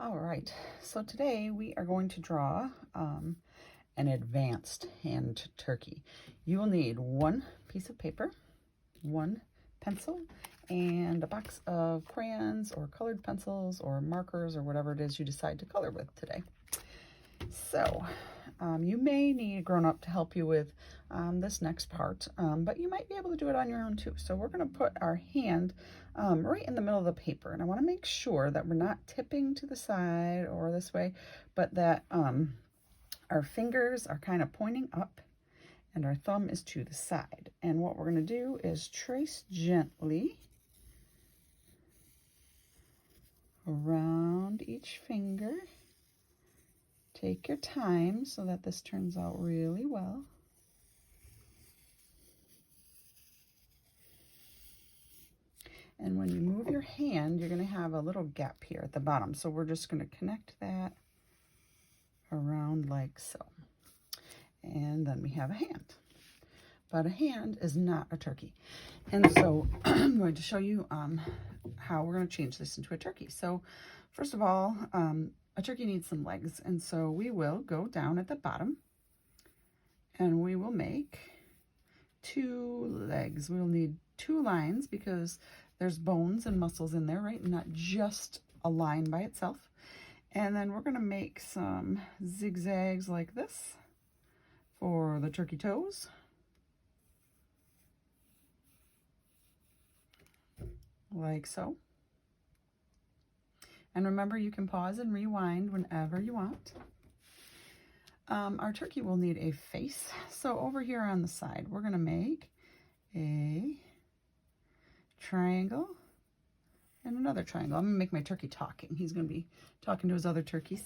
All right, so today we are going to draw an advanced hand turkey. You will need one piece of paper, one pencil, and a box of crayons or colored pencils or markers or whatever it is you decide to color with today. So you may need a grown-up to help you with this next part, but you might be able to do it on your own too. So we're going to put our hand right in the middle of the paper, and I want to make sure that we're not tipping to the side or this way, but that our fingers are kind of pointing up and our thumb is to the side. And what we're going to do is trace gently around each finger. Take your time so that this turns out really well. And when you move your hand, you're going to have a little gap here at the bottom. So we're just going to connect that around like so. And then we have a hand. But a hand is not a turkey. And so I'm going to show you how we're going to change this into a turkey. So first of all, a turkey needs some legs, and so we will go down at the bottom and we will make two legs. We'll need two lines because there's bones and muscles in there, right? Not just a line by itself. And then we're going to make some zigzags like this for the turkey toes. Like so. And remember, you can pause and rewind whenever you want. Our turkey will need a face. So over here on the side, we're going to make a triangle and another triangle. I'm going to make my turkey talking. He's going to be talking to his other turkeys.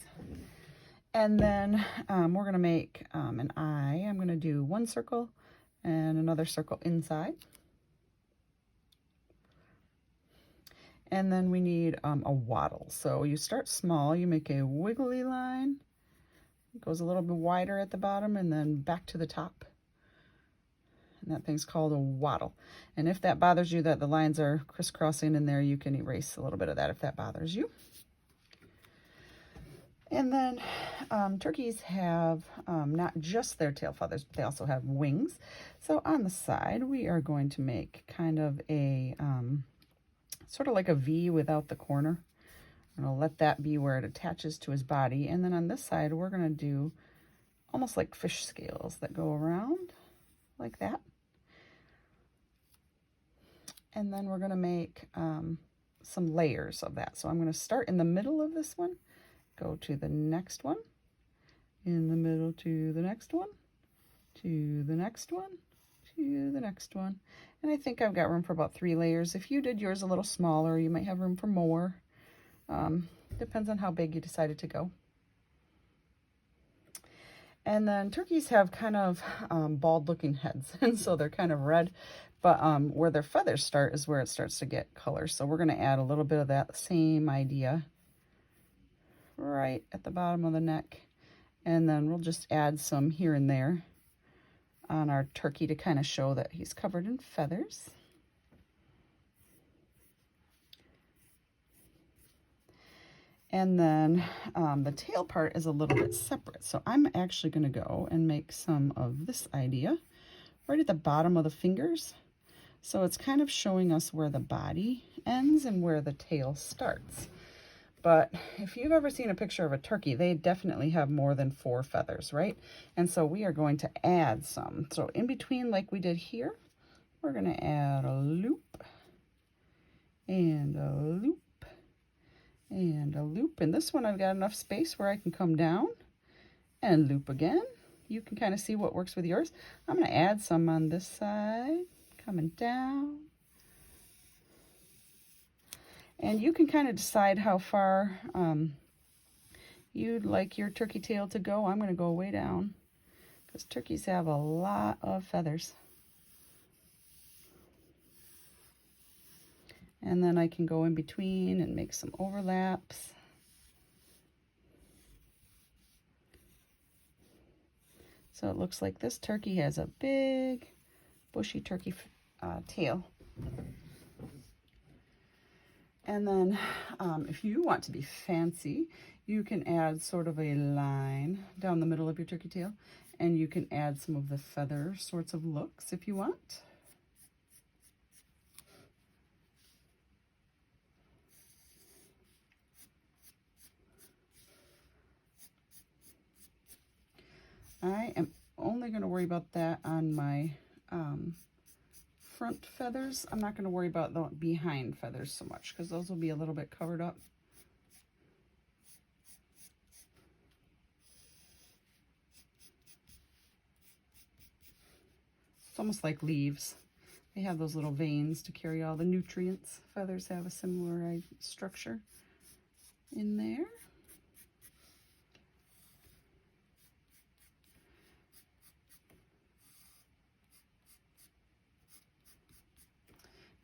And then we're going to make an eye. I'm going to do one circle and another circle inside. And then we need a wattle. So you start small, you make a wiggly line. It goes a little bit wider at the bottom and then back to the top. And that thing's called a wattle. And if that bothers you that the lines are crisscrossing in there, you can erase a little bit of that if that bothers you. And then turkeys have not just their tail feathers, but they also have wings. So on the side, we are going to make kind of a sort of like a V without the corner. I'm going to let that be where it attaches to his body. And then on this side, we're going to do almost like fish scales that go around like that. And then we're going to make some layers of that. So I'm going to start in the middle of this one, go to the next one, in the middle to the next one, to the next one, to the next one. And I think I've got room for about 3 layers. If you did yours a little smaller, you might have room for more. Depends on how big you decided to go. And then turkeys have kind of bald looking heads, and so they're kind of red, but where their feathers start is where it starts to get color. So we're going to add a little bit of that same idea right at the bottom of the neck. And then we'll just add some here and there on our turkey to kind of show that he's covered in feathers. And then the tail part is a little bit separate. So I'm actually going to go and make some of this idea right at the bottom of the fingers. So it's kind of showing us where the body ends and where the tail starts. But if you've ever seen a picture of a turkey, they definitely have more than 4 feathers, right? And so we are going to add some. So in between, like we did here, we're going to add a loop and a loop and a loop. And this one, I've got enough space where I can come down and loop again. You can kind of see what works with yours. I'm going to add some on this side, coming down. And you can kind of decide how far you'd like your turkey tail to go. I'm going to go way down because turkeys have a lot of feathers. And then I can go in between and make some overlaps. So it looks like this turkey has a big, bushy turkey tail. And then if you want to be fancy, you can add sort of a line down the middle of your turkey tail, and you can add some of the feather sorts of looks if you want. I am only going to worry about that on my front feathers. I'm not going to worry about the behind feathers so much because those will be a little bit covered up. It's almost like leaves. They have those little veins to carry all the nutrients. Feathers have a similar structure in there.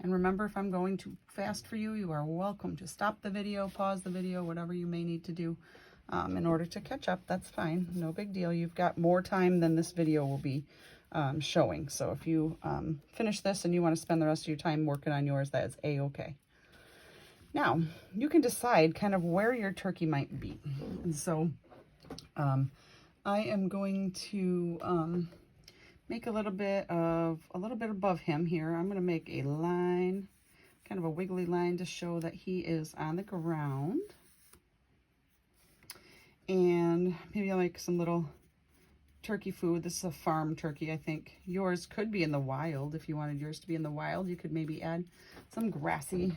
And remember, if I'm going too fast for you, you are welcome to stop the video, pause the video, whatever you may need to do in order to catch up. That's fine. No big deal. You've got more time than this video will be showing. So if you finish this and you want to spend the rest of your time working on yours, that is A-okay. Now, you can decide kind of where your turkey might be. And so I am going to make a little bit above him here. I'm going to make a line, kind of a wiggly line to show that he is on the ground. And maybe I like some little turkey food. This is a farm turkey, I think. Yours could be in the wild. If you wanted yours to be in the wild, you could maybe add some grassy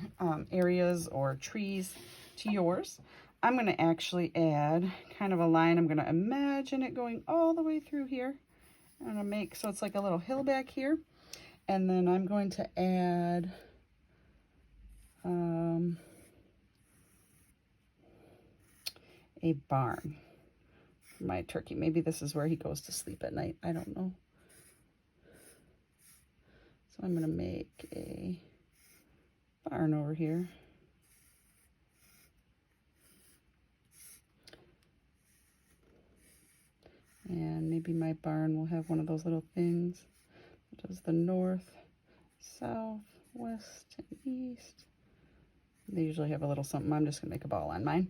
areas or trees to yours. I'm going to actually add kind of a line. I'm going to imagine it going all the way through here. I'm going to make so it's like a little hill back here. And then I'm going to add a barn for my turkey. Maybe this is where he goes to sleep at night. I don't know. So I'm going to make a barn over here. And maybe my barn will have one of those little things that does the north, south, west, and east. They usually have a little something. I'm just going to make a ball on mine.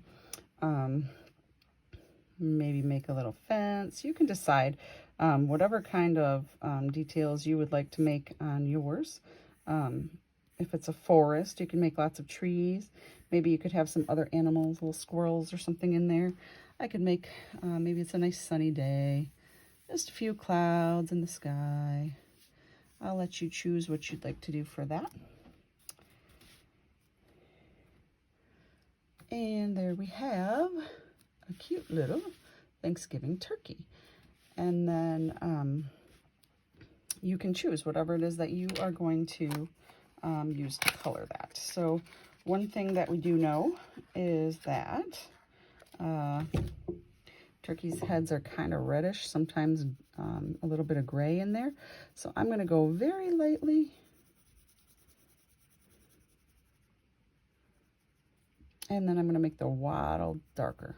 Maybe make a little fence. You can decide whatever kind of details you would like to make on yours. If it's a forest, you can make lots of trees. Maybe you could have some other animals, little squirrels or something in there. I could make, maybe it's a nice sunny day, just a few clouds in the sky. I'll let you choose what you'd like to do for that. And there we have a cute little Thanksgiving turkey. And then you can choose whatever it is that you are going to use to color that. So one thing that we do know is that turkeys' heads are kind of reddish, sometimes a little bit of gray in there. So I'm going to go very lightly. And then I'm going to make the wattle darker.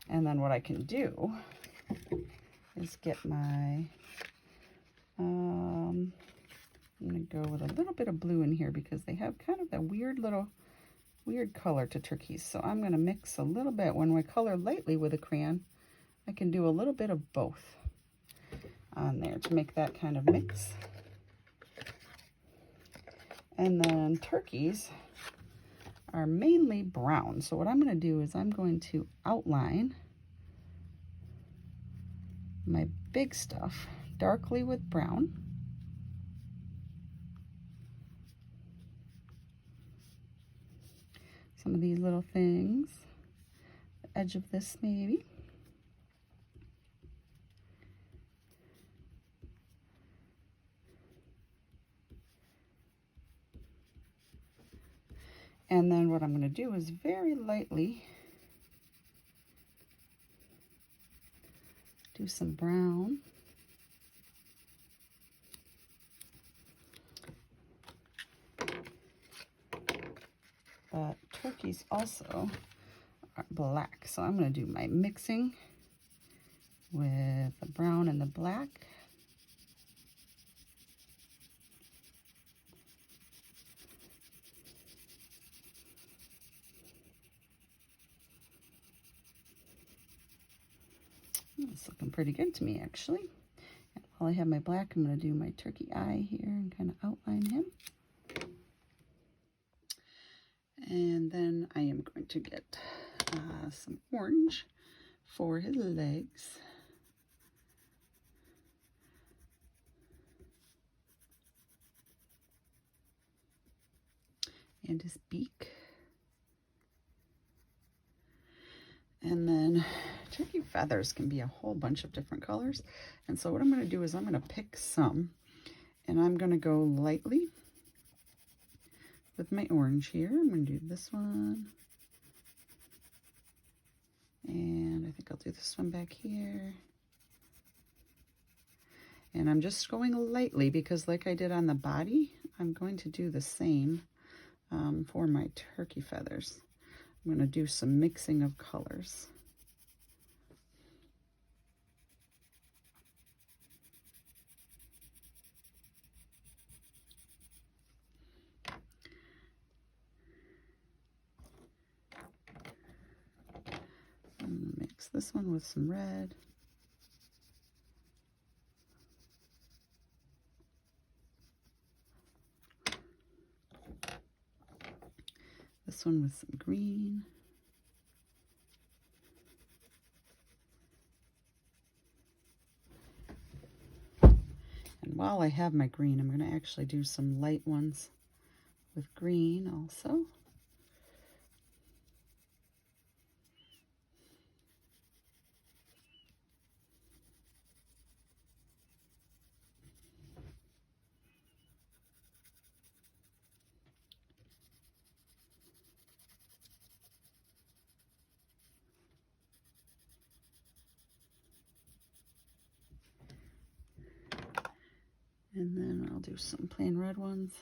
And then what I can do is get my, I'm going to go with a little bit of blue in here because they have kind of that weird color to turkeys. So I'm going to mix a little bit. When I color lightly with a crayon, I can do a little bit of both on there to make that kind of mix. And then turkeys are mainly brown. So what I'm going to do is I'm going to outline my big stuff darkly with brown. Some of these little things, the edge of this maybe. And then what I'm going to do is very lightly do some brown. But turkeys also are black. So I'm going to do my mixing with the brown and the black. It's looking pretty good to me, actually. And while I have my black, I'm going to do my turkey eye here and kind of outline him. And then I am going to get some orange for his legs. And his beak. And then turkey feathers can be a whole bunch of different colors. And so what I'm going to do is I'm going to pick some, and I'm going to go lightly with my orange here. I'm going to do this one. And I think I'll do this one back here. And I'm just going lightly because like I did on the body, I'm going to do the same for my turkey feathers. I'm going to do some mixing of colors. I'm going to mix this one with some red. This one with some green. And while I have my green, I'm going to actually do some light ones with green also. And then I'll do some plain red ones,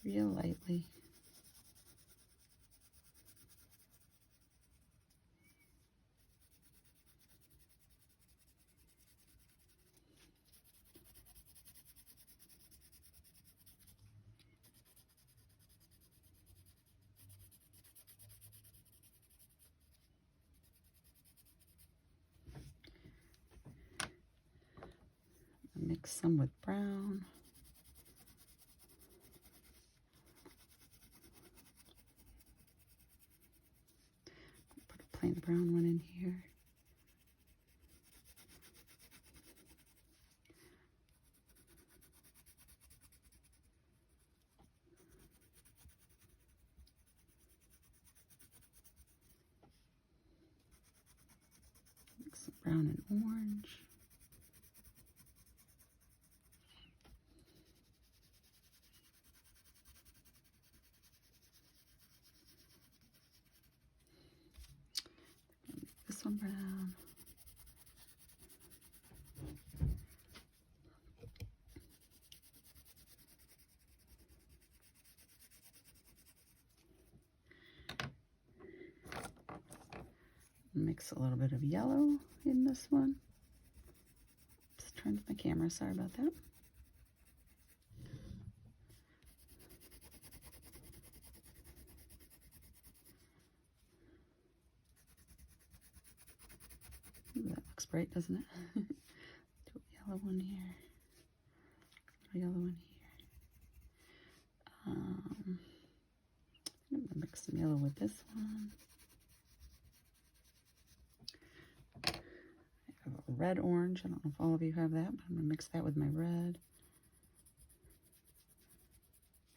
real lightly. Mix some with brown. Put a plain brown one in here. Mix some brown and orange. This one brown. Mix a little bit of yellow in this one. Just turned my camera, sorry about that. Ooh, that looks bright, doesn't it? Do a yellow one here. A yellow one here. I'm going to mix some yellow with this one. I have a red orange. I don't know if all of you have that, but I'm going to mix that with my red.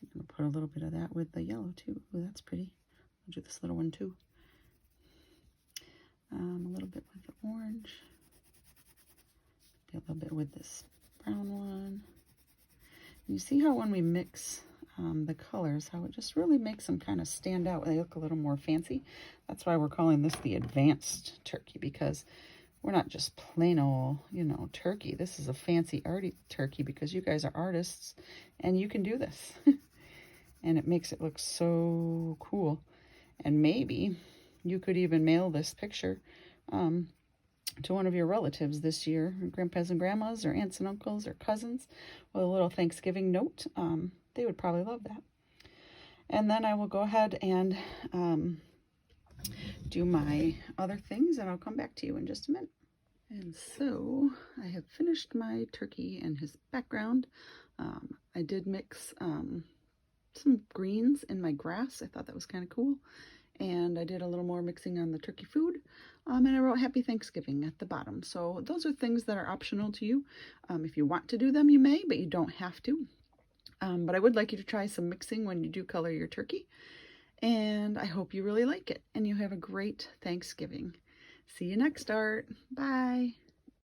I'm going to put a little bit of that with the yellow too. Ooh, that's pretty. I'll do this little one too. A little bit with the orange. Maybe a little bit with this brown one. And you see how when we mix the colors, how it just really makes them kind of stand out. They look a little more fancy. That's why we're calling this the advanced turkey, because we're not just plain old, you know, turkey. This is a fancy arty turkey because you guys are artists and you can do this. And it makes it look so cool. And maybe you could even mail this picture to one of your relatives this year, grandpas and grandmas, or aunts and uncles, or cousins, with a little Thanksgiving note. They would probably love that. And then I will go ahead and do my other things and I'll come back to you in just a minute. And so I have finished my turkey and his background. I did mix some greens in my grass. I thought that was kind of cool. And I did a little more mixing on the turkey food. And I wrote Happy Thanksgiving at the bottom. So those are things that are optional to you. If you want to do them, you may, but you don't have to. But I would like you to try some mixing when you do color your turkey. And I hope you really like it and you have a great Thanksgiving. See you next art. Bye.